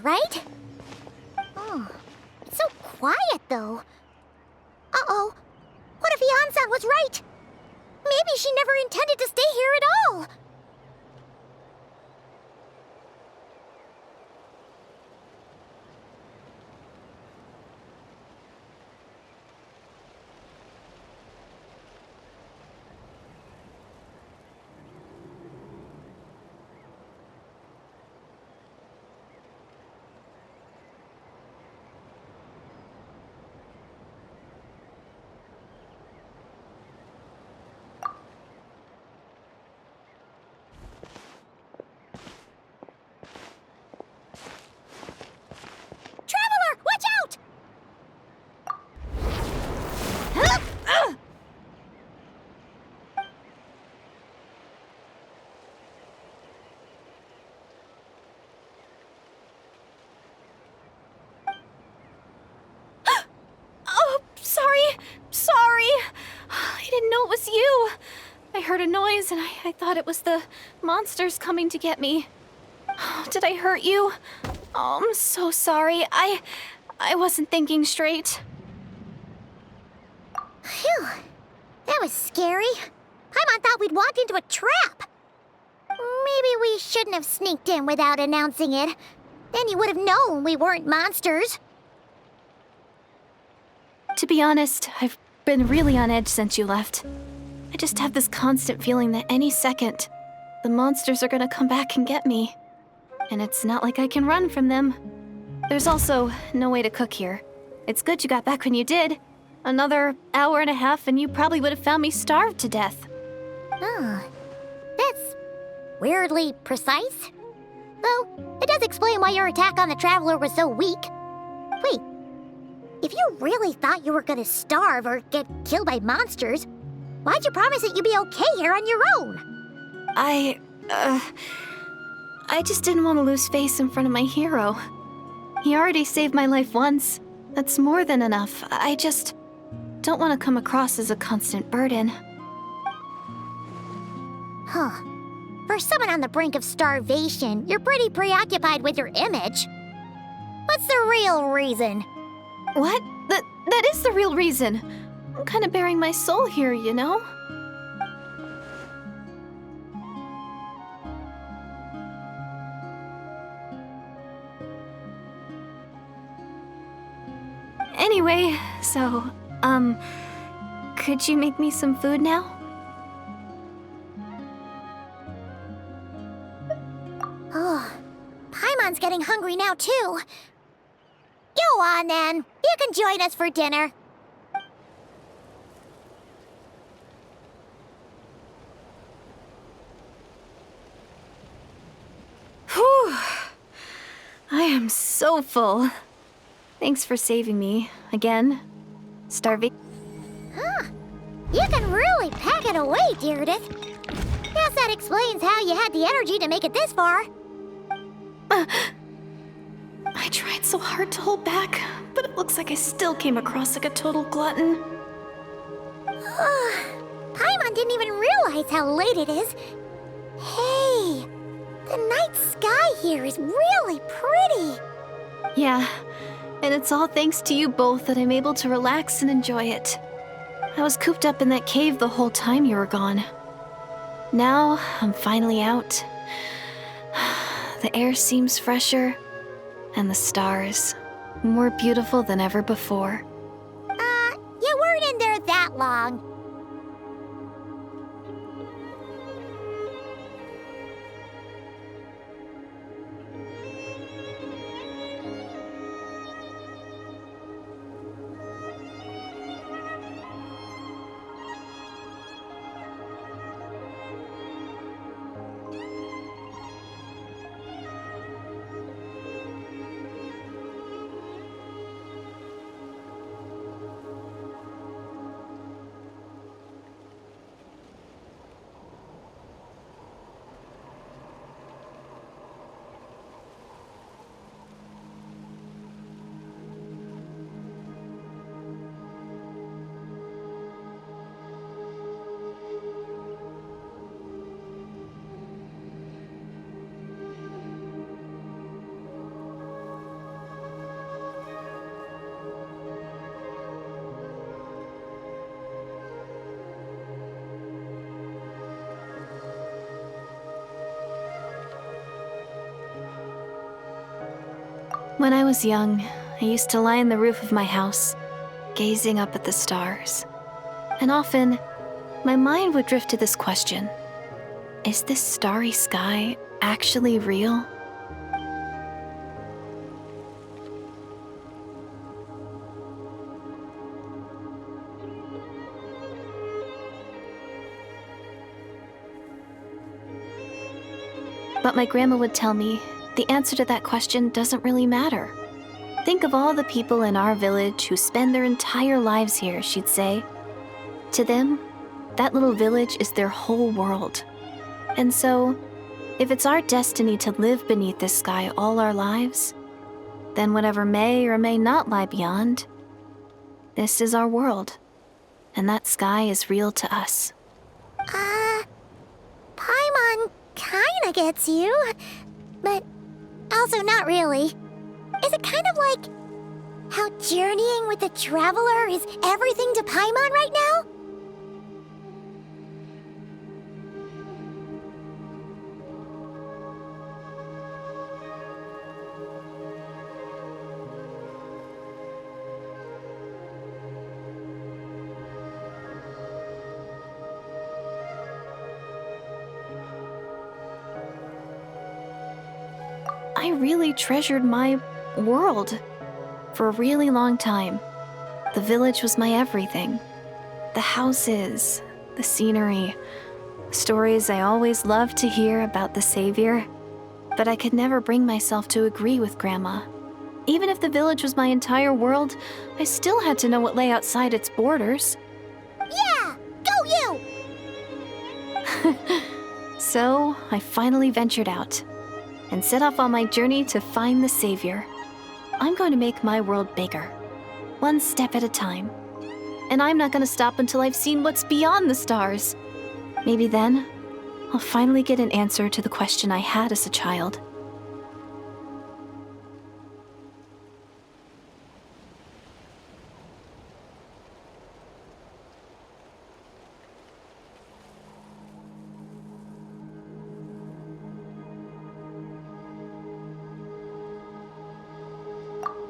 right? Oh, it's so quiet, though. Uh-oh. What if Yan-san was right? Maybe she never intended to stay here at all. Traveler, watch out! Oh, sorry. I didn't know it was you. I heard a noise and I thought it was the monsters coming to get me. Did I hurt you? Oh, I'm so sorry. I wasn't thinking straight. Phew. That was scary. Paimon thought we'd walked into a trap. Maybe we shouldn't have sneaked in without announcing it. Then you would have known we weren't monsters. To be honest, I've been really on edge since you left. I just have this constant feeling that any second, the monsters are gonna come back and get me. And it's not like I can run from them. There's also no way to cook here. It's good you got back when you did. Another hour and a half and you probably would have found me starved to death. Oh, that's weirdly precise. Though, it does explain why your attack on the Traveler was so weak. Wait, if you really thought you were gonna starve or get killed by monsters, why'd you promise that you'd be okay here on your own? I just didn't want to lose face in front of my hero. He already saved my life once. That's more than enough. I just don't want to come across as a constant burden. Huh. For someone on the brink of starvation, you're pretty preoccupied with your image. What's the real reason? What? That is the real reason. I'm kind of bearing my soul here, you know? Anyway, so, could you make me some food now? Oh, Paimon's getting hungry now, too. Go on, then. You can join us for dinner. Whew. I am so full. Thanks for saving me, again. Starving. Huh. You can really pack it away, Deirdith. Guess that explains how you had the energy to make it this far. I tried so hard to hold back, but it looks like I still came across like a total glutton. Paimon didn't even realize how late it is. Hey, the night sky here is really pretty. Yeah, and it's all thanks to you both that I'm able to relax and enjoy it. I was cooped up in that cave the whole time you were gone. Now, I'm finally out. The air seems fresher, and the stars more beautiful than ever before. You weren't in there that long. When I was young, I used to lie on the roof of my house, gazing up at the stars. And often, my mind would drift to this question: is this starry sky actually real? But my grandma would tell me the answer to that question doesn't really matter. Think of all the people in our village who spend their entire lives here, she'd say. To them, that little village is their whole world. And so, if it's our destiny to live beneath this sky all our lives, then whatever may or may not lie beyond, this is our world. And that sky is real to us. Paimon kinda gets you, but also not really. Is it kind of like how journeying with the Traveler is everything to Paimon right now? I really treasured my world for a really long time. The village was my everything. The houses, the scenery, stories I always loved to hear about the Savior. But I could never bring myself to agree with Grandma. Even if the village was my entire world, I still had to know what lay outside its borders. Yeah! Go you! So I finally ventured out and set off on my journey to find the Savior. I'm going to make my world bigger, one step at a time. And I'm not going to stop until I've seen what's beyond the stars. Maybe then, I'll finally get an answer to the question I had as a child.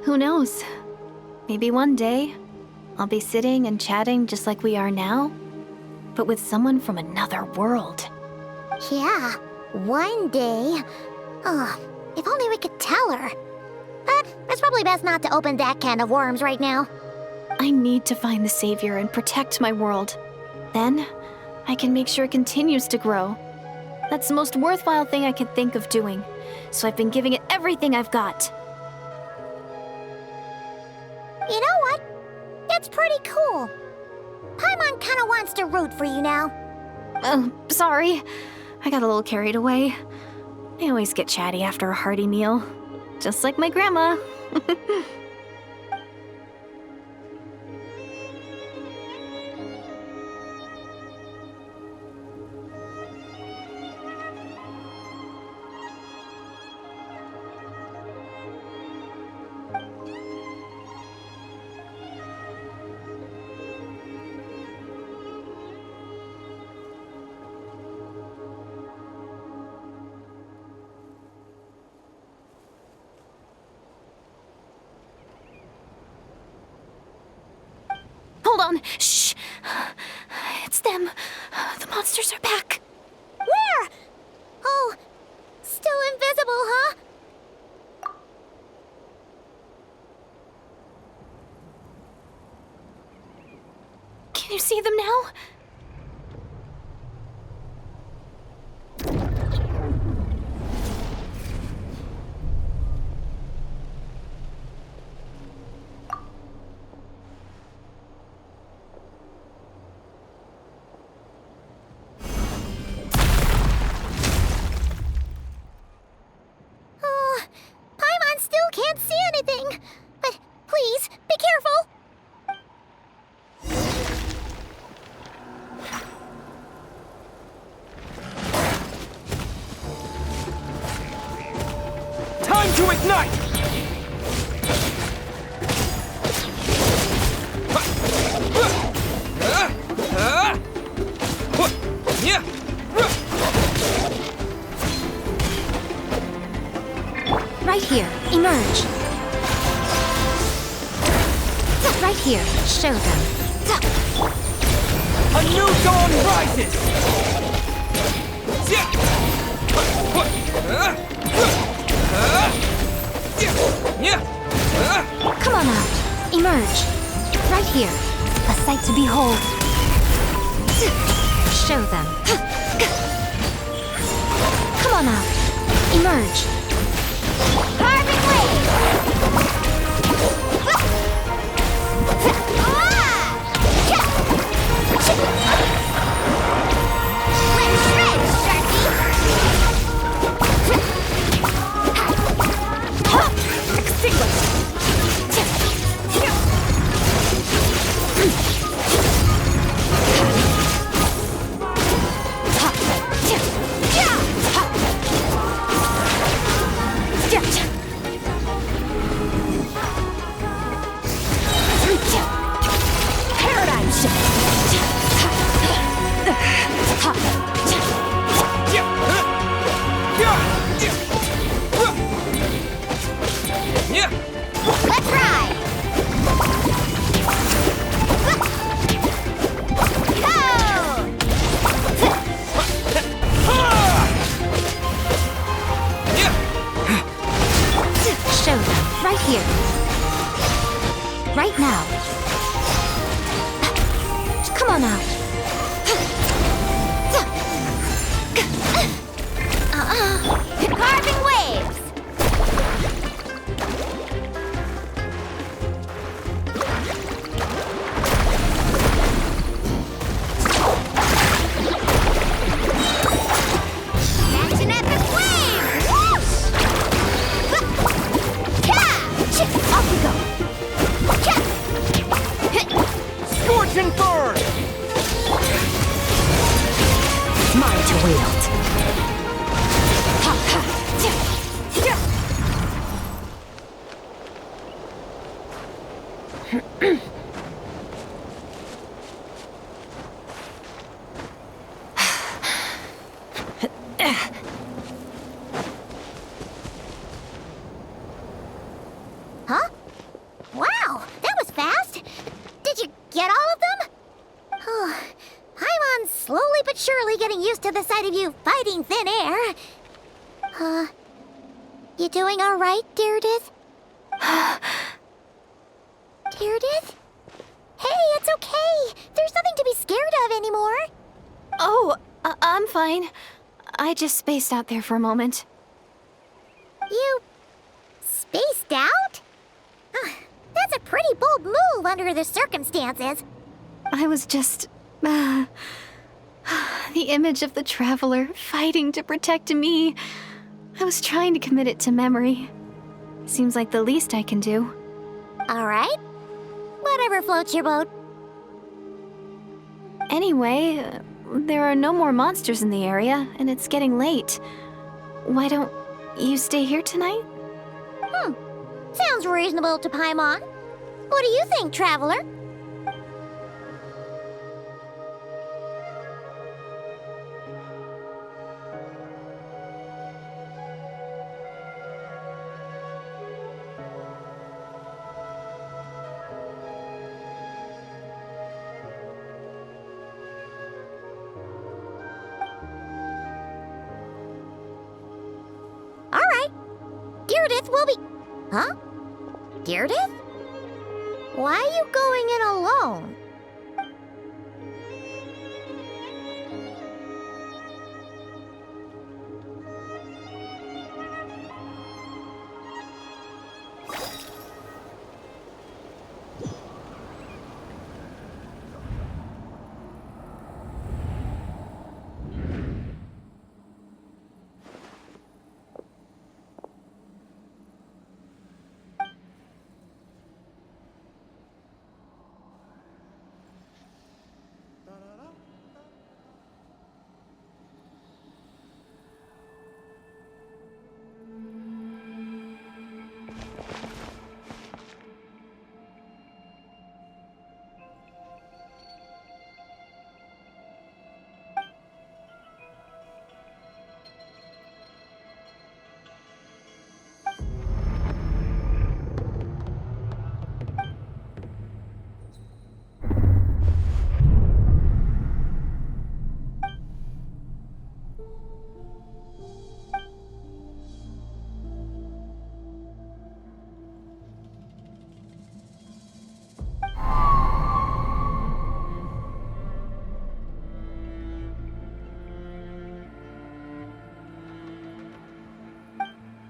Who knows? Maybe one day, I'll be sitting and chatting just like we are now, but with someone from another world. Yeah, one day. Oh, if only we could tell her. But it's probably best not to open that can of worms right now. I need to find the Savior and protect my world. Then, I can make sure it continues to grow. That's the most worthwhile thing I could think of doing, so I've been giving it everything I've got. You know what? It's pretty cool. Paimon kinda wants to root for you now. Sorry. I got a little carried away. I always get chatty after a hearty meal. Just like my grandma. Hold on. Shh. It's them. The monsters are back. Where? Oh, still invisible, huh? Can you see them now? Paimon still can't see anything. But please, be careful. Time to ignite! Right here. Emerge. here. Show them. A new dawn rises! Come on out. Emerge. Right here. A sight to behold. Show them. Come on out. Emerge. Carving wave! Let's shred, Sharky! Extinguish! Paradigm shift! Let's ride! Go! Show them. Right here. Right now. Come on out. Carving waves! Catch an epic wave! Whoosh! Off we go! Scorching burn! Mine to wield. Huh? Wow, that was fast. Did you get all of them? Paimon's slowly but surely getting used to the sight of you fighting thin air. You doing all right, Deirdith? Deirdith? Hey, it's okay. There's nothing to be scared of anymore. Oh, I'm fine. I just spaced out there for a moment. You spaced out? That's a pretty bold move under the circumstances. I was just... the image of the traveler fighting to protect me. I was trying to commit it to memory. Seems like the least I can do. All right. Whatever floats your boat. Anyway, there are no more monsters in the area, and it's getting late. Why don't you stay here tonight? Sounds reasonable to Paimon. What do you think, Traveler? All right. Deirdith will be... Huh? Deirdith? Why are you going in alone?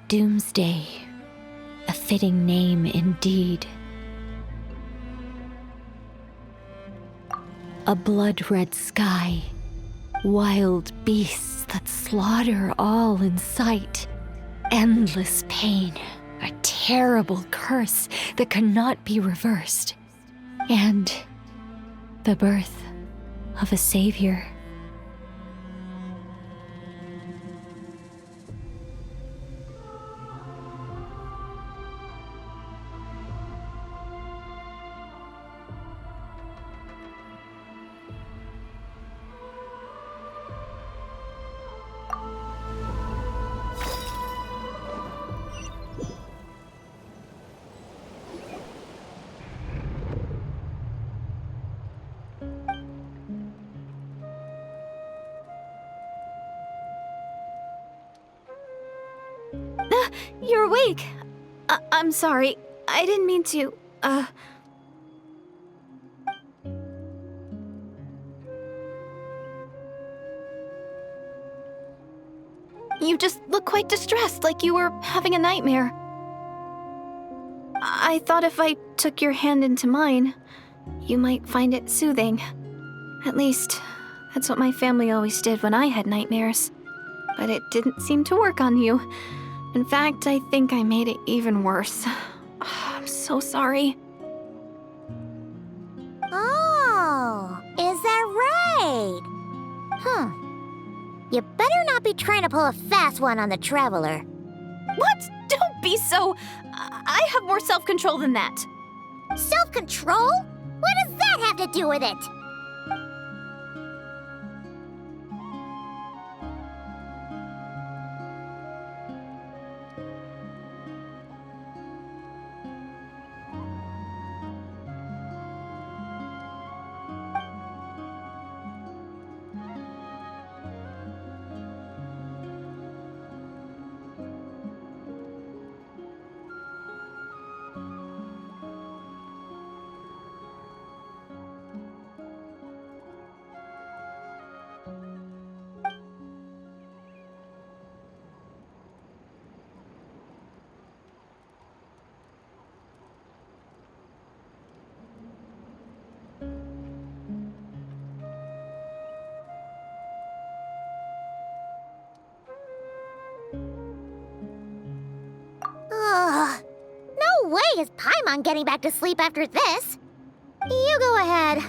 Doomsday. A fitting name indeed. A blood-red sky. Wild beasts that slaughter all in sight. Endless pain. A terrible curse that cannot be reversed. And the birth of a savior. You're awake. I'm sorry. I didn't mean to, You just look quite distressed, like you were having a nightmare. I thought if I took your hand into mine, you might find it soothing. At least, that's what my family always did when I had nightmares. But it didn't seem to work on you. In fact, I think I made it even worse. I'm so sorry. Oh, is that right? You better not be trying to pull a fast one on the Traveler. What? Don't be so... I have more self-control than that. Self-control? What does that have to do with it? Ugh. No way is Paimon getting back to sleep after this. You go ahead.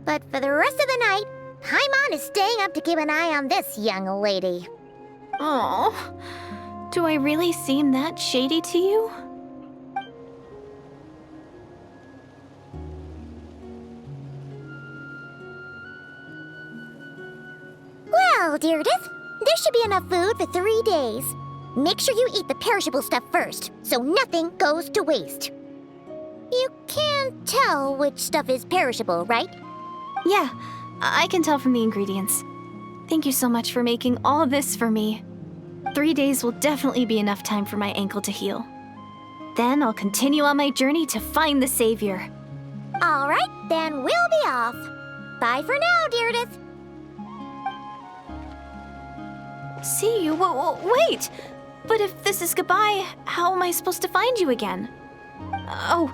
But for the rest of the night, Paimon is staying up to keep an eye on this young lady. Oh, do I really seem that shady to you? Well, Deirdre, there should be enough food for 3 days. Make sure you eat the perishable stuff first, so nothing goes to waste. You can't tell which stuff is perishable, right? Yeah, I can tell from the ingredients. Thank you so much for making all this for me. 3 days will definitely be enough time for my ankle to heal. Then I'll continue on my journey to find the savior. All right, then we'll be off. Bye for now, Deirdre. See you? Wait! But if this is goodbye, how am I supposed to find you again? Oh,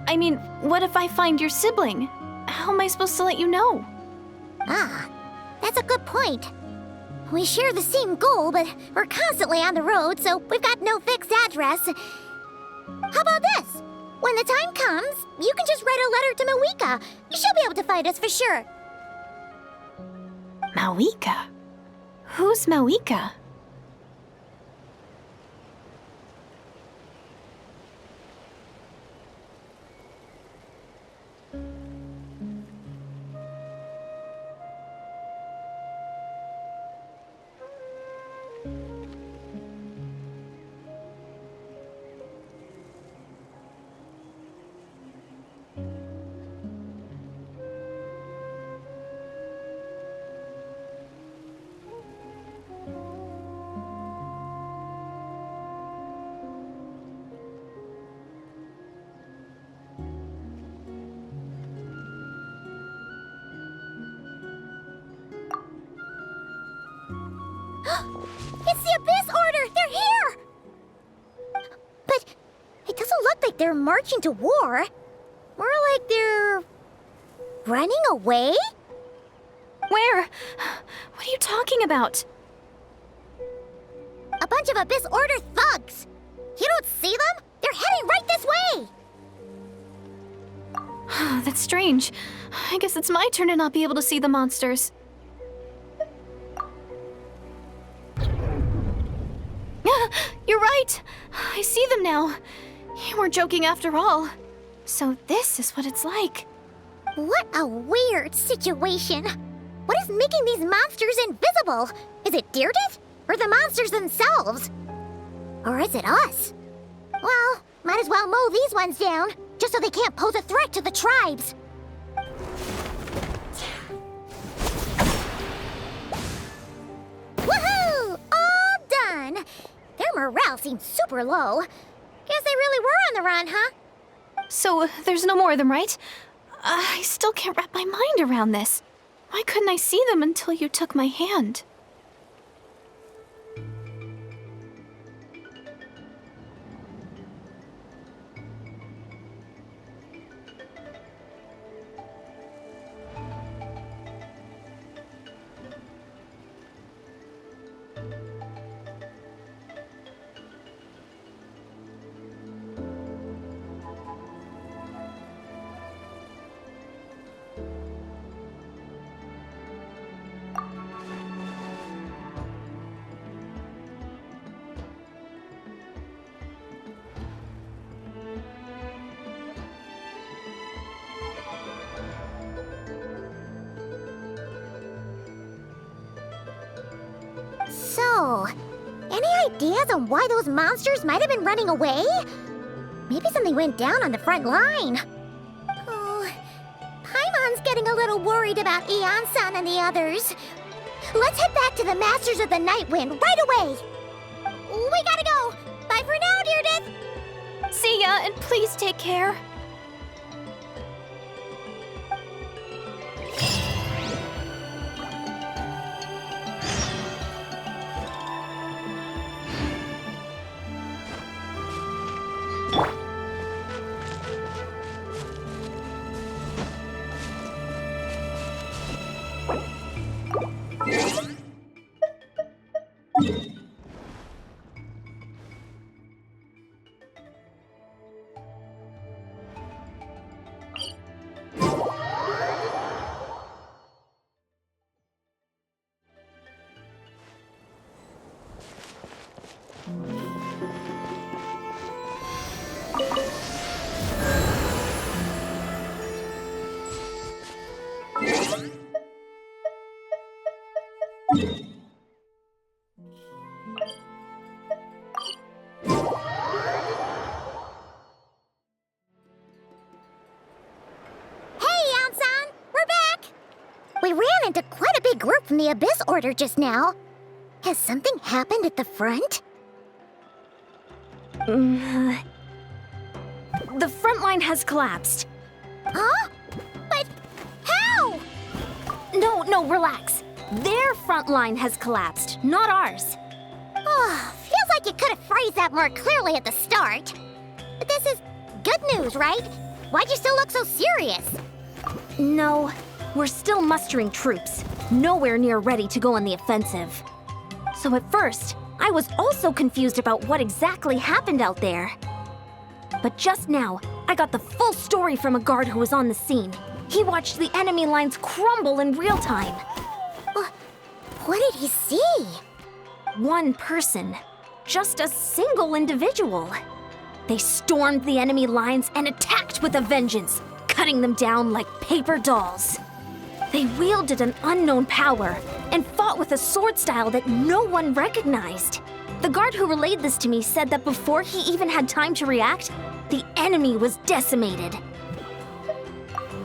I mean, what if I find your sibling? How am I supposed to let you know? Ah, that's a good point. We share the same goal, but we're constantly on the road, so we've got no fixed address. How about this? When the time comes, you can just write a letter to Mawika. She'll be able to find us for sure. Mawika? Who's Mawika? It's the Abyss Order! They're here! they're marching to war. More like they're running away? Where? What are you talking about? A bunch of Abyss Order thugs. You don't see them? They're heading right this way. That's strange. I guess it's my turn to not be able to see the monsters. You're right. I see them now. You weren't joking after all. So this is what it's like. What a weird situation. What is making these monsters invisible? Is it Deirdre? Or the monsters themselves? Or is it us? Well, might as well mow these ones down, just so they can't pose a threat to the tribes. Woohoo! All done! Their morale seems super low. Guess they really were on the run, huh? So there's no more of them, right? I still can't wrap my mind around this. Why couldn't I see them until you took my hand? So, any ideas on why those monsters might have been running away? Maybe something went down on the front line. Oh, Paimon's getting a little worried about Eon-san and the others. Let's head back to the Masters of the Night Wind right away. We gotta go. Bye for now, Deirdre. See ya, and please take care. We ran into quite a big group from the Abyss Order just now. Has something happened at the front? The front line has collapsed. Huh? But how? No, relax. Their front line has collapsed, not ours. Oh, feels like you could have phrased that more clearly at the start. But this is good news, right? Why'd you still look so serious? No, we're still mustering troops, nowhere near ready to go on the offensive. So at first, I was also confused about what exactly happened out there. But just now, I got the full story from a guard who was on the scene. He watched the enemy lines crumble in real time. What did he see? One person. Just a single individual. They stormed the enemy lines and attacked with a vengeance, cutting them down like paper dolls. They wielded an unknown power and fought with a sword style that no one recognized. The guard who relayed this to me said that before he even had time to react, the enemy was decimated.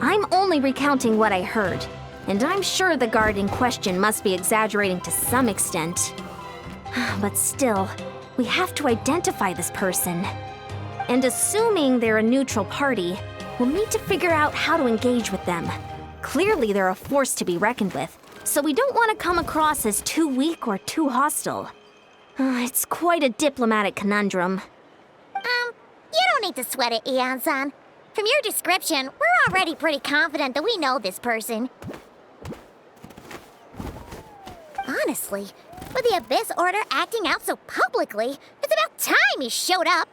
I'm only recounting what I heard, and I'm sure the guard in question must be exaggerating to some extent. But still, we have to identify this person. And assuming they're a neutral party, we'll need to figure out how to engage with them. Clearly, they're a force to be reckoned with, so we don't want to come across as too weak or too hostile. It's quite a diplomatic conundrum. You don't need to sweat it, Eon-san. From your description, we're already pretty confident that we know this person. Honestly, with the Abyss Order acting out so publicly, it's about time he showed up.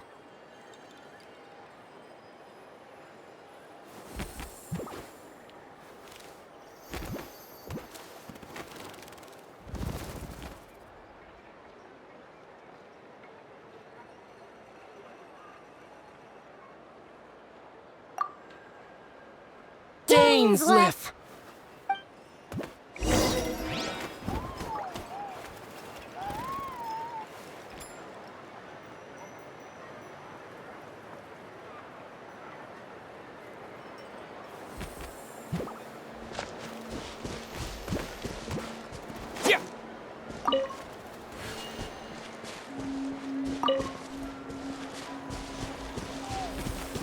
Dainsleif! Yeah.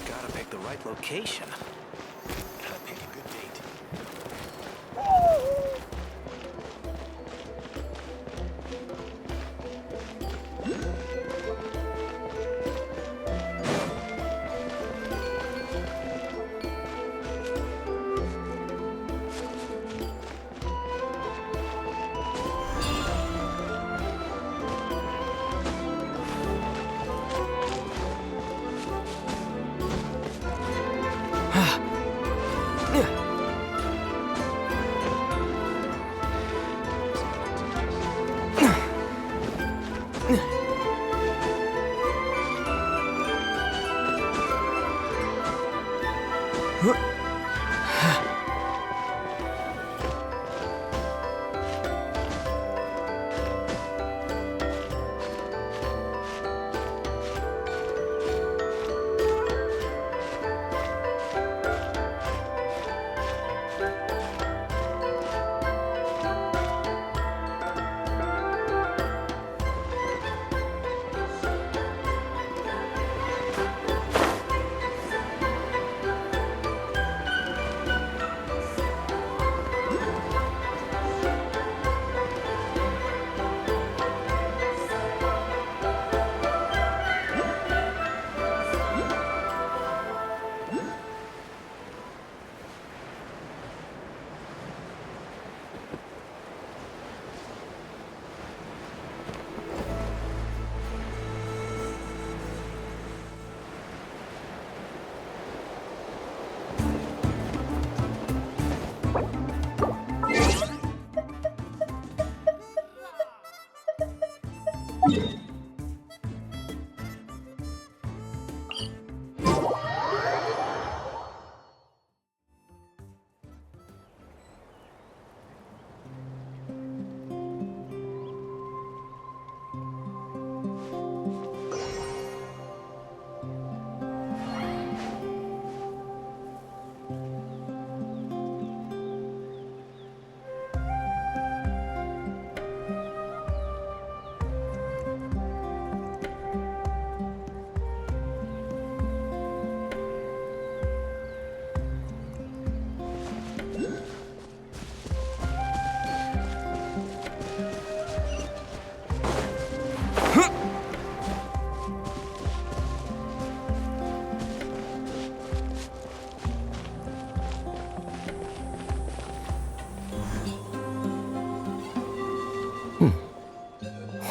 Gotta pick the right location. Gotta pick a good date.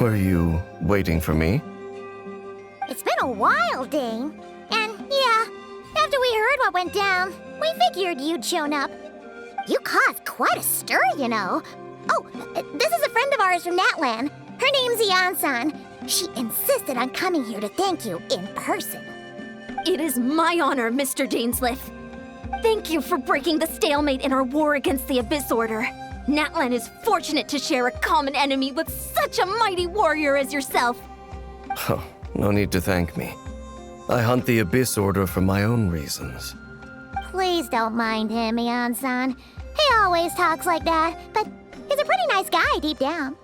Were you waiting for me? It's been a while, Dane. And yeah, after we heard what went down, we figured you'd shown up. You caused quite a stir, you know. Oh, this is a friend of ours from Natlan. Her name's Eon-san. She insisted on coming here to thank you in person. It is my honor, Mr. Dainsleif. Thank you for breaking the stalemate in our war against the Abyss Order. Natlan is fortunate to share a common enemy with such a mighty warrior as yourself. Oh, no need to thank me. I hunt the Abyss Order for my own reasons. Please don't mind him, Eon-san. He always talks like that, but he's a pretty nice guy deep down.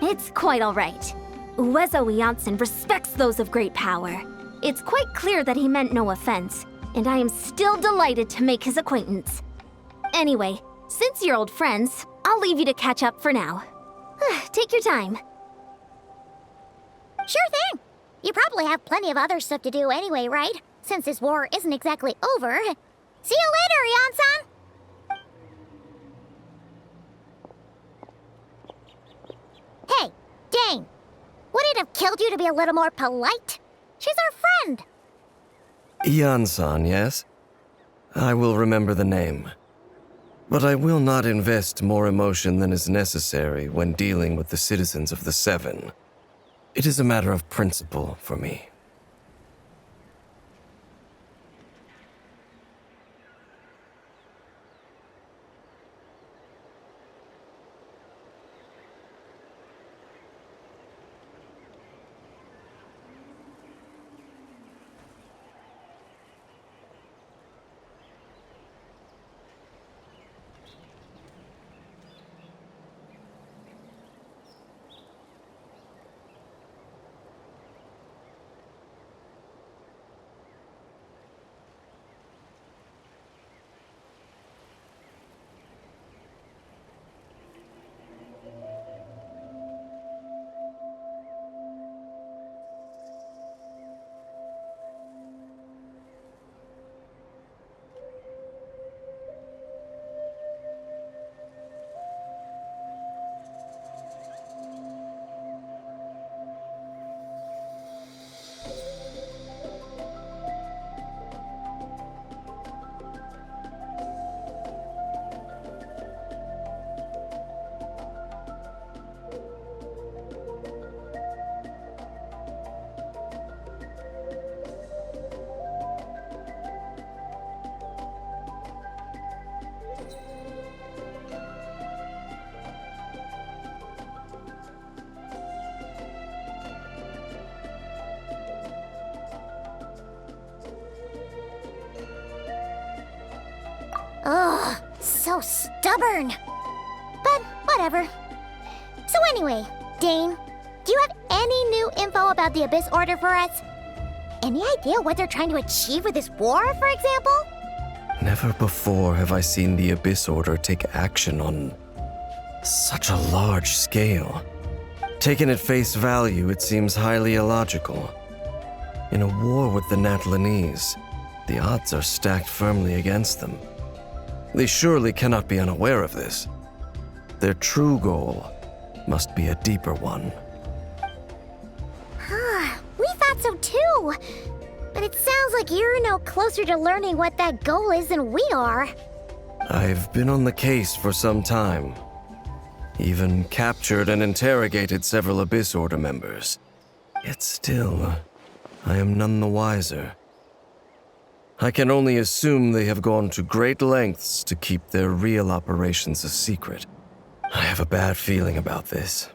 It's quite all right. Uezo Eonson respects those of great power. It's quite clear that he meant no offense, and I am still delighted to make his acquaintance. Anyway, since you're old friends, I'll leave you to catch up for now. Take your time. Sure thing. You probably have plenty of other stuff to do anyway, right? Since this war isn't exactly over. See you later, Yan-san! Hey, Dane! Would it have killed you to be a little more polite? She's our friend! Yan-san, yes? I will remember the name. But I will not invest more emotion than is necessary when dealing with the citizens of the Seven. It is a matter of principle for me. Ugh, so stubborn. But whatever. So anyway, Dane, do you have any new info about the Abyss Order for us? Any idea what they're trying to achieve with this war, for example? Never before have I seen the Abyss Order take action on such a large scale. Taken at face value, it seems highly illogical. In a war with the Natlanese, the odds are stacked firmly against them. They surely cannot be unaware of this. Their true goal must be a deeper one. We thought so too. But it sounds like you're no closer to learning what that goal is than we are. I've been on the case for some time. Even captured and interrogated several Abyss Order members. Yet still, I am none the wiser. I can only assume they have gone to great lengths to keep their real operations a secret. I have a bad feeling about this.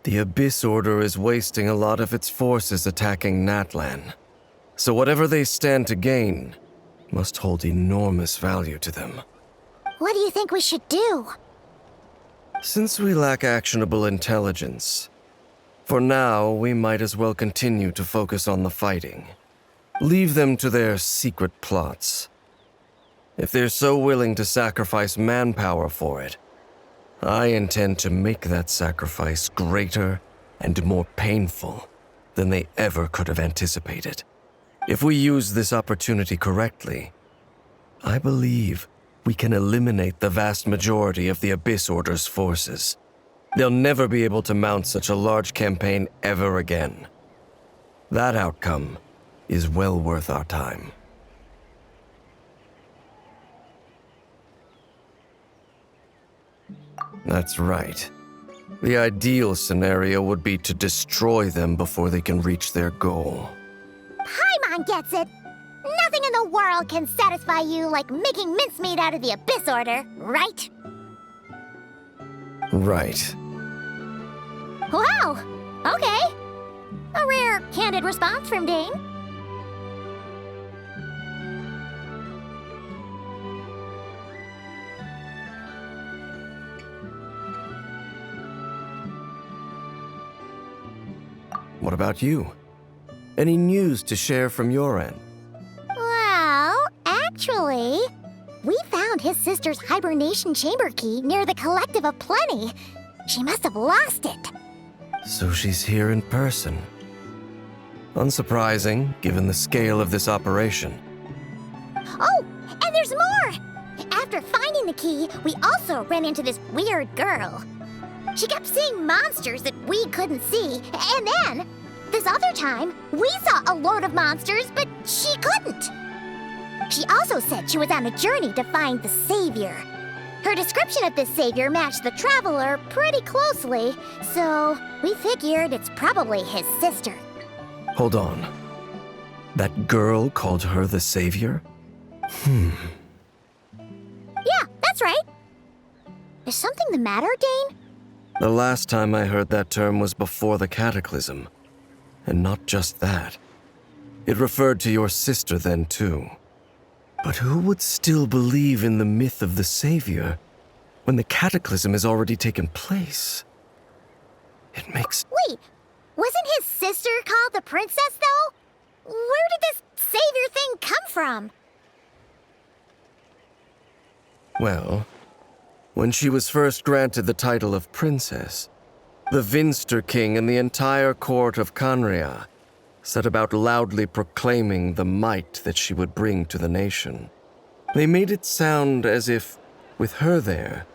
The Abyss Order is wasting a lot of its forces attacking Natlan. So whatever they stand to gain must hold enormous value to them. What do you think we should do? Since we lack actionable intelligence, for now we might as well continue to focus on the fighting. Leave them to their secret plots. If they're so willing to sacrifice manpower for it, I intend to make that sacrifice greater and more painful than they ever could have anticipated. If we use this opportunity correctly, I believe we can eliminate the vast majority of the Abyss Order's forces. They'll never be able to mount such a large campaign ever again. That outcome is well worth our time. That's right. The ideal scenario would be to destroy them before they can reach their goal. Paimon gets it. Nothing in the world can satisfy you like making mincemeat out of the Abyss Order, right? Right. Wow, okay. A rare, candid response from Dane. What about you? Any news to share from your end? Well, actually, we found his sister's hibernation chamber key near the Collective of Plenty. She must have lost it. So she's here in person. Unsurprising, given the scale of this operation. Oh, and there's more! After finding the key, we also ran into this weird girl. She kept seeing monsters that we couldn't see, and then, this other time, we saw a load of monsters, but she couldn't. She also said she was on a journey to find the Savior. Her description of this Savior matched the Traveler pretty closely, so we figured it's probably his sister. Hold on. That girl called her the Savior? Yeah, that's right. Is something the matter, Dane? The last time I heard that term was before the Cataclysm. And not just that. It referred to your sister then, too. But who would still believe in the myth of the Savior when the Cataclysm has already taken place? It makes... Wait, wasn't his sister called the Princess, though? Where did this Savior thing come from? Well, when she was first granted the title of Princess, the Vinster King and the entire court of Canria set about loudly proclaiming the might that she would bring to the nation. They made it sound as if, with her there,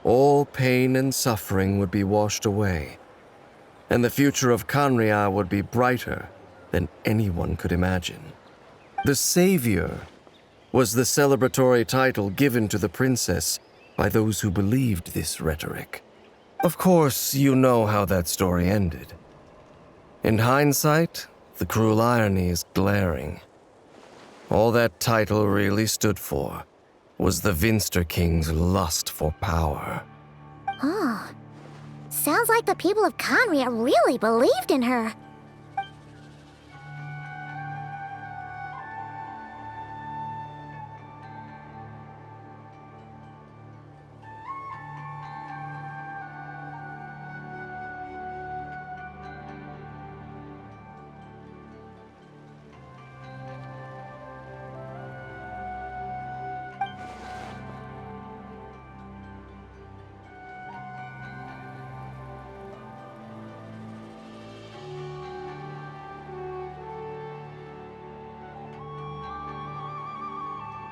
all pain and suffering would be washed away, and the future of Canria would be brighter than anyone could imagine. The Savior was the celebratory title given to the princess by those who believed this rhetoric. Of course, you know how that story ended. In hindsight, the cruel irony is glaring. All that title really stood for was the Vinster King's lust for power. Oh, sounds like the people of Conria really believed in her.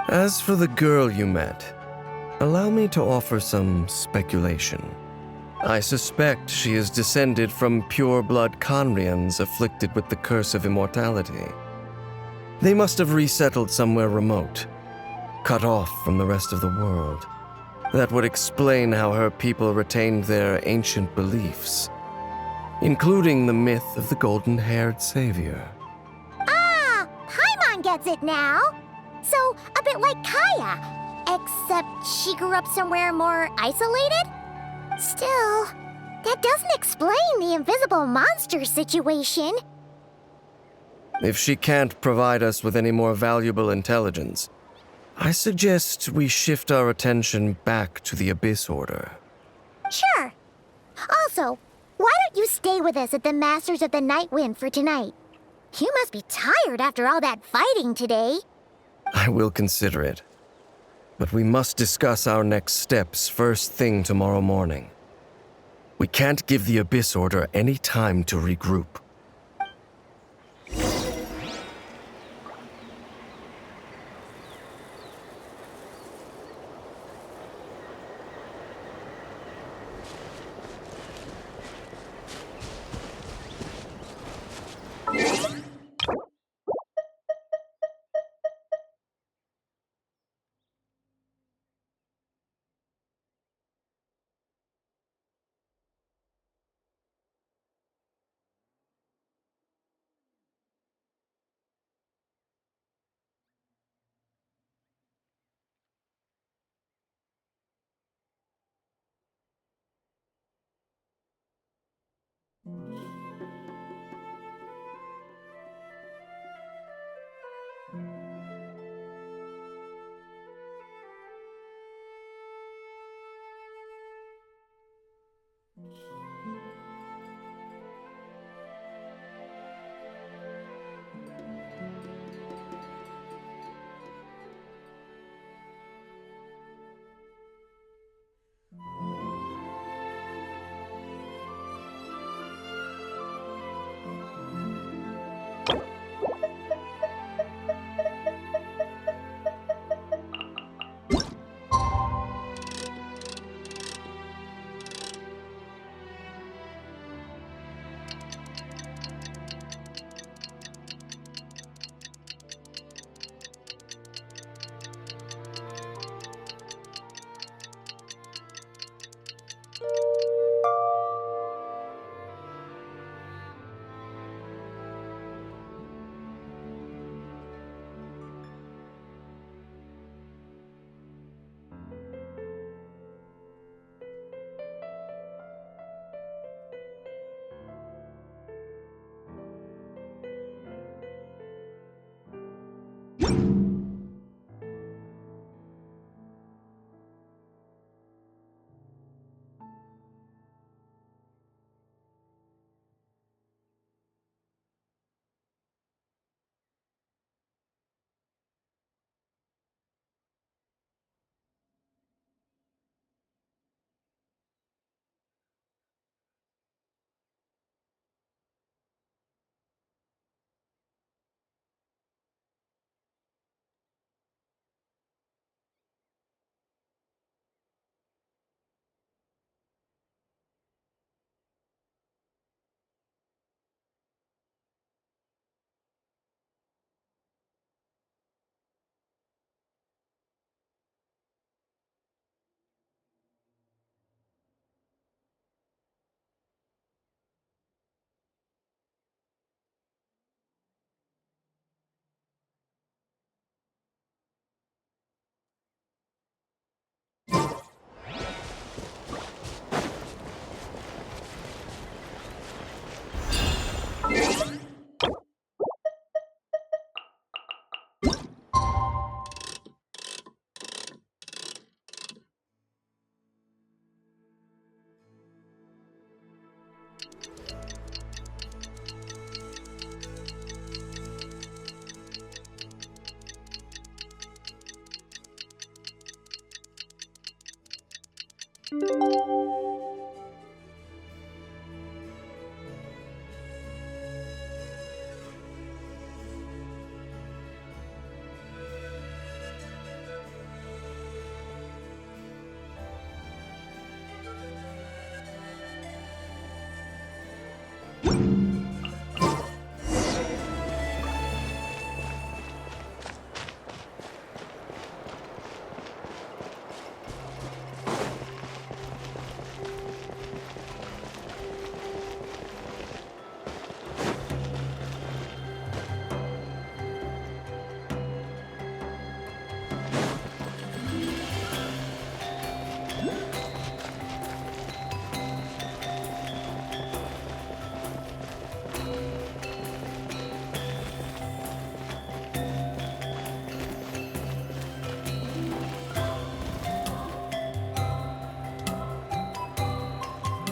As for the girl you met, allow me to offer some speculation. I suspect she is descended from pure-blood Conrians afflicted with the curse of immortality. They must have resettled somewhere remote, cut off from the rest of the world. That would explain how her people retained their ancient beliefs, including the myth of the golden-haired savior. Ah, Paimon gets it now. So, a bit like Kaya, except she grew up somewhere more isolated? Still, that doesn't explain the invisible monster situation. If she can't provide us with any more valuable intelligence, I suggest we shift our attention back to the Abyss Order. Sure. Also, why don't you stay with us at the Masters of the Night Wind for tonight? You must be tired after all that fighting today. I will consider it. But we must discuss our next steps first thing tomorrow morning. We can't give the Abyss Order any time to regroup.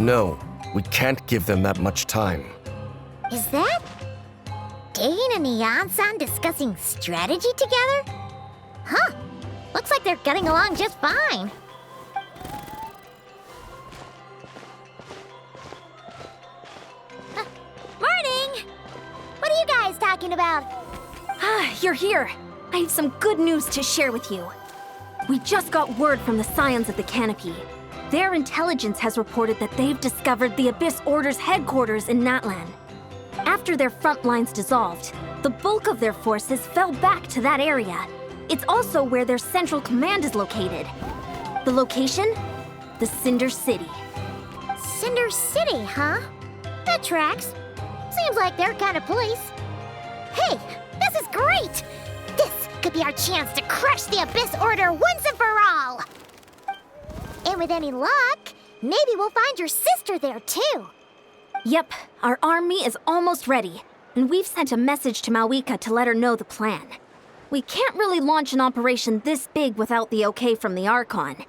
No, we can't give them that much time. Is that Dane and Neon-san discussing strategy together? Huh. Looks like they're getting along just fine. Morning! What are you guys talking about? Ah, you're here. I have some good news to share with you. We just got word from the Scions of the Canopy. Their intelligence has reported that they've discovered the Abyss Order's headquarters in Natlan. After their front lines dissolved, the bulk of their forces fell back to that area. It's also where their central command is located. The location? The Cinder City. Cinder City, huh? That tracks. Seems like their kind of place. Hey, this is great! This could be our chance to crush the Abyss Order once and for all! And with any luck, maybe we'll find your sister there too. Yep, our army is almost ready, and we've sent a message to Mawika to let her know the plan. We can't really launch an operation this big without the okay from the Archon.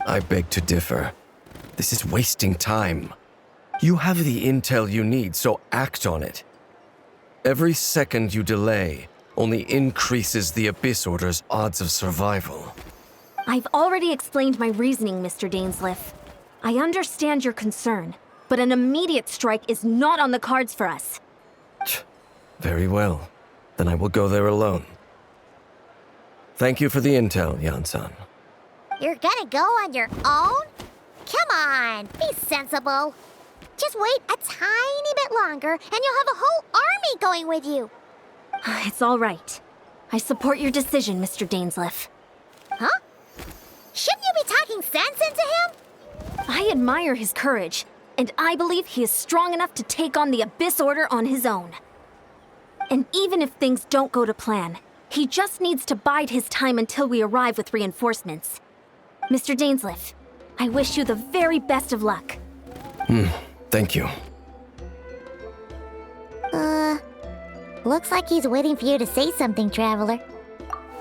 I beg to differ. This is wasting time. You have the intel you need, so act on it. Every second you delay only increases the Abyss Order's odds of survival. I've already explained my reasoning, Mr. Dainsleif. I understand your concern, but an immediate strike is not on the cards for us. Very well. Then I will go there alone. Thank you for the intel, Yan-san. You're gonna go on your own? Come on, be sensible. Just wait a tiny bit longer and you'll have a whole army going with you. It's all right. I support your decision, Mr. Dainsleif. Huh? Shouldn't you be talking sense into him? I admire his courage, and I believe he is strong enough to take on the Abyss Order on his own. And even if things don't go to plan, he just needs to bide his time until we arrive with reinforcements. Mr. Dainsleif, I wish you the very best of luck. Thank you. Looks like he's waiting for you to say something, Traveler.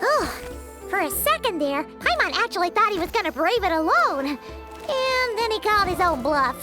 Oh, for a second there, Paimon actually thought he was gonna brave it alone. And then he called his own bluff.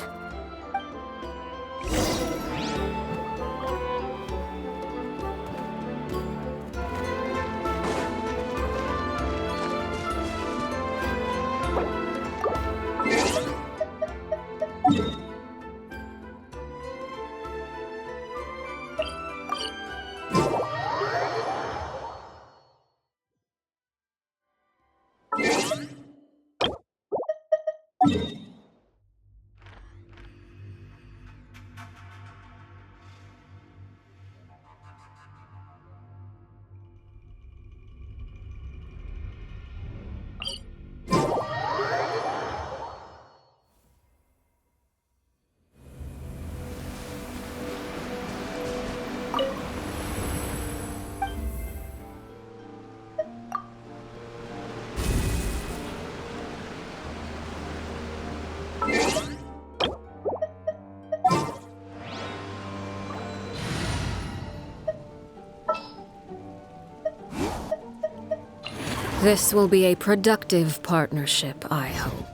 This will be a productive partnership, I hope.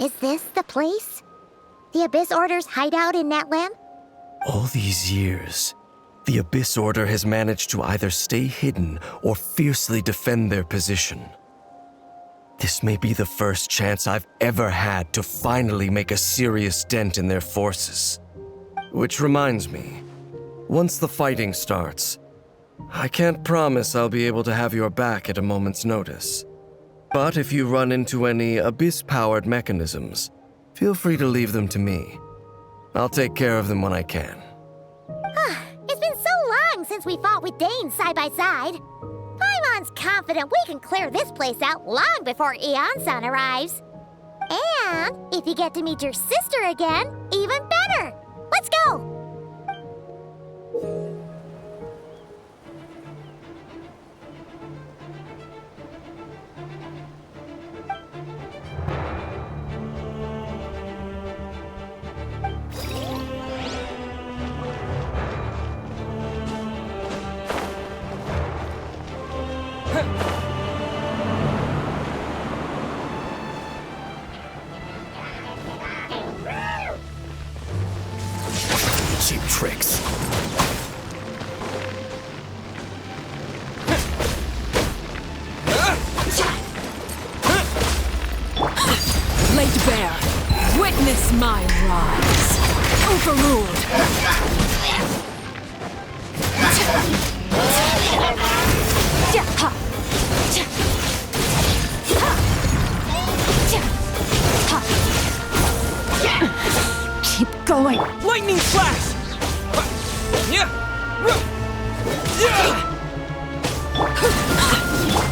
Is this the place? The Abyss Order's hideout in Natlam? All these years, the Abyss Order has managed to either stay hidden or fiercely defend their position. This may be the first chance I've ever had to finally make a serious dent in their forces. Which reminds me, once the fighting starts, I can't promise I'll be able to have your back at a moment's notice. But if you run into any Abyss-powered mechanisms, feel free to leave them to me. I'll take care of them when I can. It's been so long since we fought with Dane side by side. Paimon's confident we can clear this place out long before Eon-san arrives. And if you get to meet your sister again, even better. Let's go! Cheap tricks. Laid bare, witness my rise. Overruled. Keep going. Lightning flash!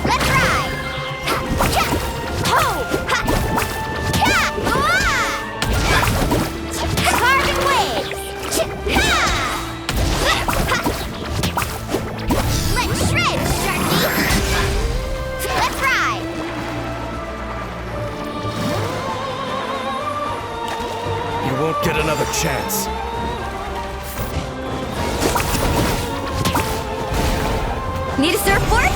Let's ride! Carving waves! Let's shred, Sharky! Let's ride! You won't get another chance. Need a surfboard?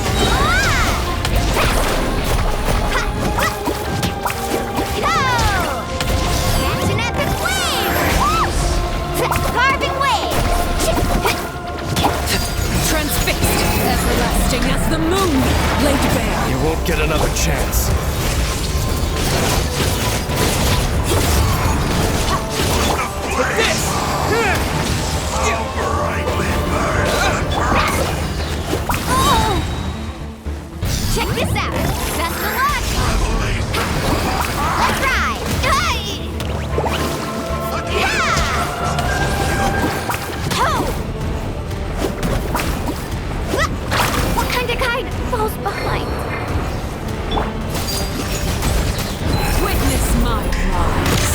Catch an epic wave! Carving wave! Laid bare. You won't get another chance. Check this out. Best of luck. Let's ride. Hey! Yeah! Ho! What kind of guide falls behind? Witness my rise.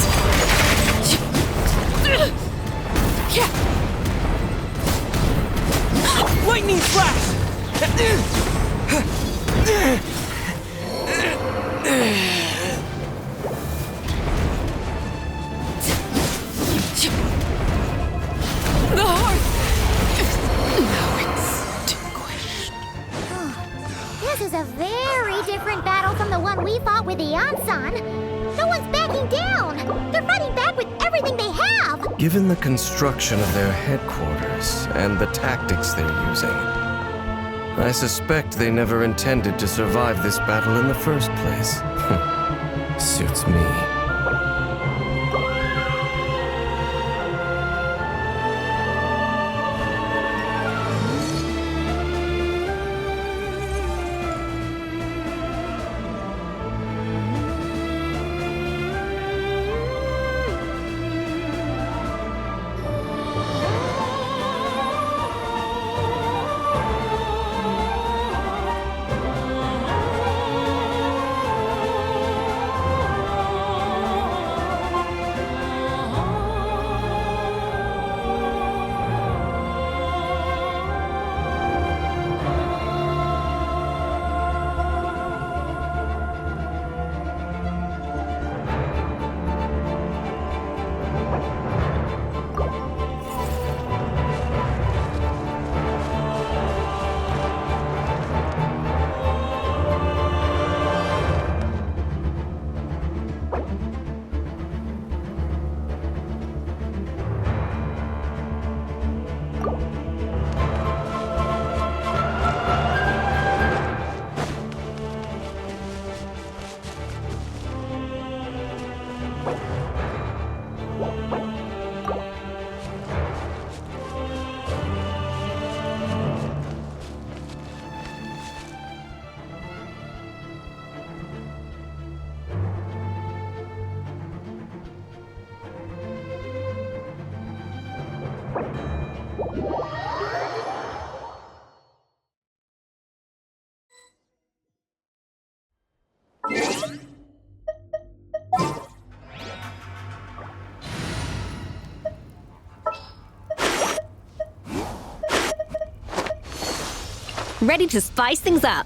Lightning flash! The heart. Now extinguished. This is a very different battle from the one we fought with the Ansan. No one's backing down. They're fighting back with everything they have. Given the construction of their headquarters and the tactics they're using, I suspect they never intended to survive this battle in the first place. Suits me. Ready to spice things up.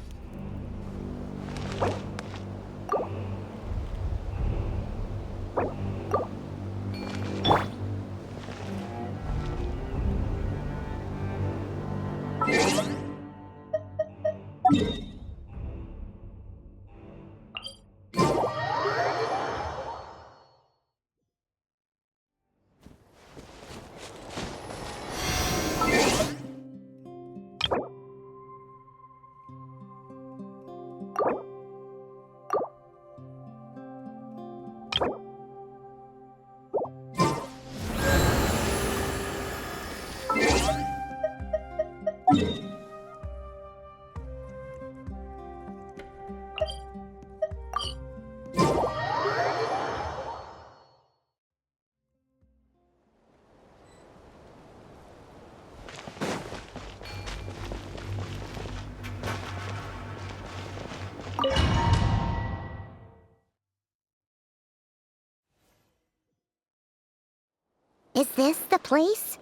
Is this the place?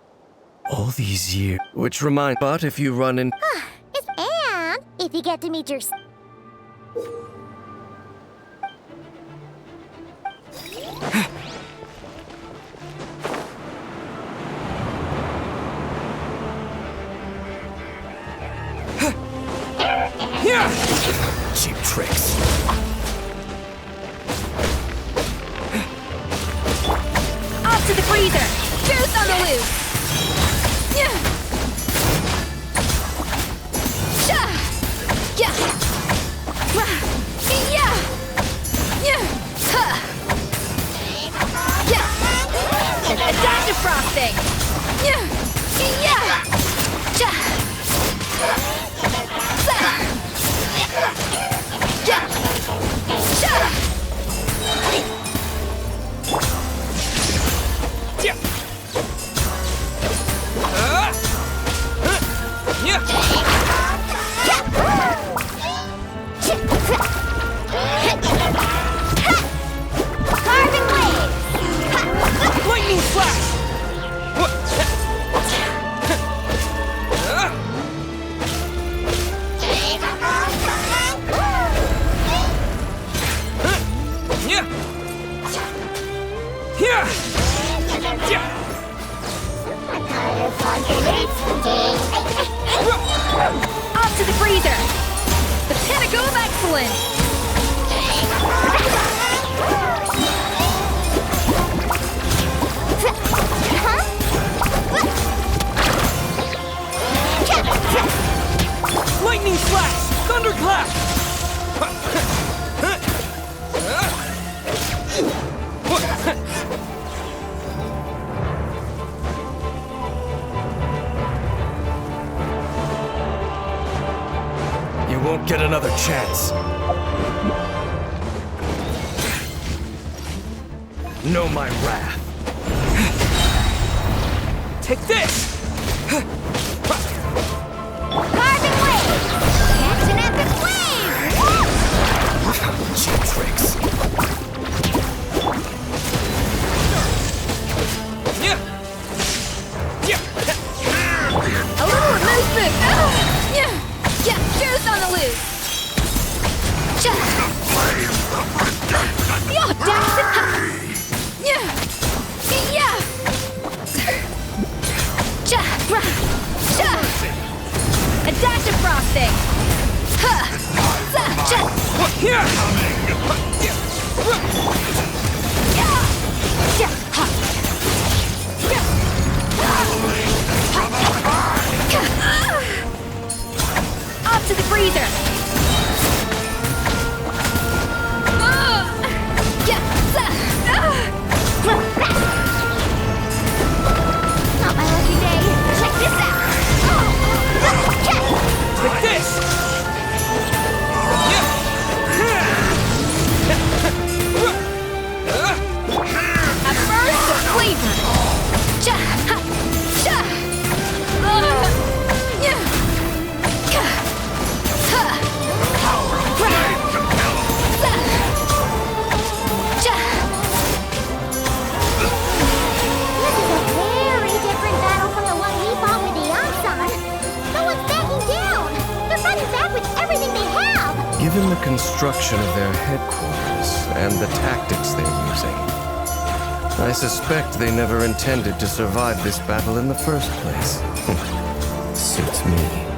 All these years. Which but if you run in. It's Anne. If you get to meet your... Cheap tricks. Off to the freezer! Juice on the loose! Yeah! Sha! Yeah! freezer! The pinnacle of excellence! Lightning slash! Thunderclap! You won't get another chance. Know my wrath. Take this! Carving wave! Action after flame! Cheap tricks. Yeah! Yeah! A little loose boot! Yeah! Yeah! Juice on the loose! Yo, Jackson! Yeah! Yeah! A dash of frosting! Here! Up to the freezer! Not my lucky day. Check this out! Take this! Yeah! A burst of flavor! Very different battle from the one we fought with the Ansan. No one's backing down. They're fighting back with everything they have. Given the construction of their headquarters and the tactics they're using, I suspect they never intended to survive this battle in the first place. Suits me.